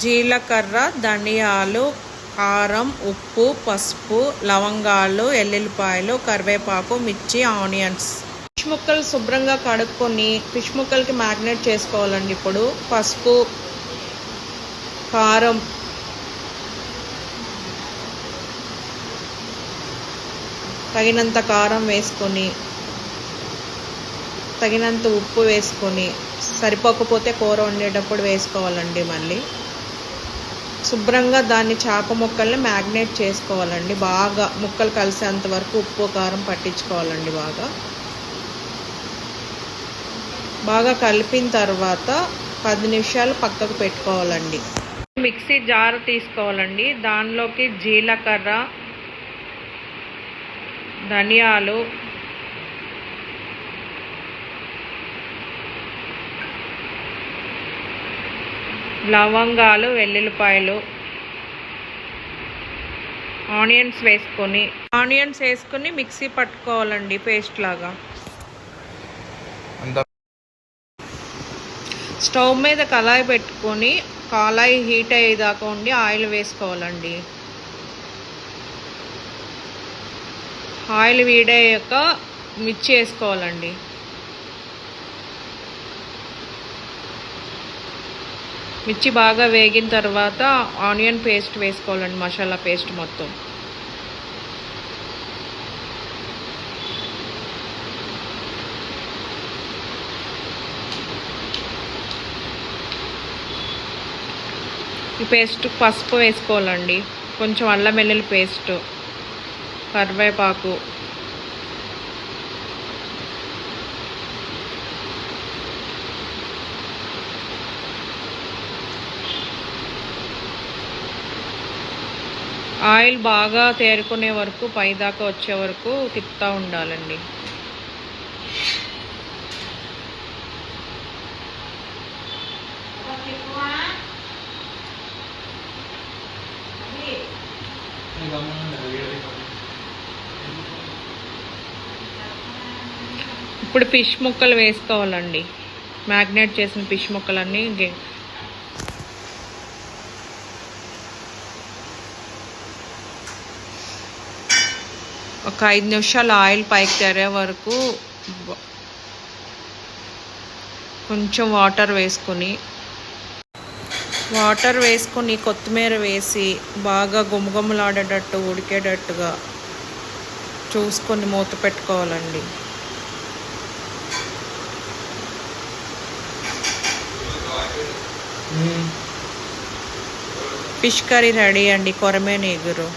జీలకర్ర, ధనియాలు, కారం, ఉప్పు, పసుపు, లవంగాలు, ఎల్లుల్లిపాయలు, కరివేపాకు, మిర్చి, ఆనియన్స్. ఫిష్ ముక్కలు శుభ్రంగా కడుక్కొని ఫిష్ ముక్కలకి మ్యారినేట్ చేసుకోవాలండి. ఇప్పుడు పసుపు, కారం, తగినంత కారం వేసుకొని, తగినంత ఉప్పు వేసుకొని, సరిపోకపోతే కూర వండేటప్పుడు వేసుకోవాలండి. మళ్ళీ శుభ్రంగా దాన్ని చేప ముక్కల్ని మ్యారినేట్ చేసుకోవాలండి. బాగా ముక్కలు కలిసేంత వరకు ఉప్పు కారం పట్టించుకోవాలండి. బాగా కలిపిన తర్వాత 10 నిమిషాలు పక్కకు పెట్టుకోవాలండి. మిక్సీ జార్ తీసుకోవాలండి. దానిలోకి జీలకర్ర, ధనియాలు, లవంగాలు, వెల్లుల్లిపాయలు, ఆనియన్స్ వేసుకొని మిక్సీ పట్టుకోవాలండి పేస్ట్ లాగా. స్టవ్ మీద కళాయి పెట్టుకొని కళాయి హీట్ అయ్యేదాకా ఉండి ఆయిల్ వేసుకోవాలండి. ఆయిల్ వేడయ్యాక మిర్చి వేసుకోవాలండి. మిర్చి బాగా వేగిన తర్వాత ఆనియన్ పేస్ట్ వేసుకోవాలండి. మసాలా పేస్ట్ మొత్తం. ఈ పేస్ట్ పసుపు వేసుకోవాలండి. కొంచెం అల్లం వెల్లుల్లి పేస్ట్, కరివేపాకు, ఆయిల్ బాగా తేరుకునే వరకు పైదాకా వచ్చే వరకు తిప్పుతూ ఉండాలండి. ఇప్పుడు ఫిష్ ముక్కలు వేసుకోవాలండి. మ్యాగ్నేట్ చేసిన ఫిష్ ముక్కలన్నీ ఒక 5 నిమిషాలు ఆయిల్ పైకి తేరే వరకు కొంచెం వాటర్ వేసుకొని కొత్తిమీర వేసి బాగా గుమగుమలాడేటట్టు ఉడికేటట్టుగా చూసుకొని మూత పెట్టుకోవాలండి. ఫిష్ కర్రీ రెడీ అండి. కొరమేను ఎగురు.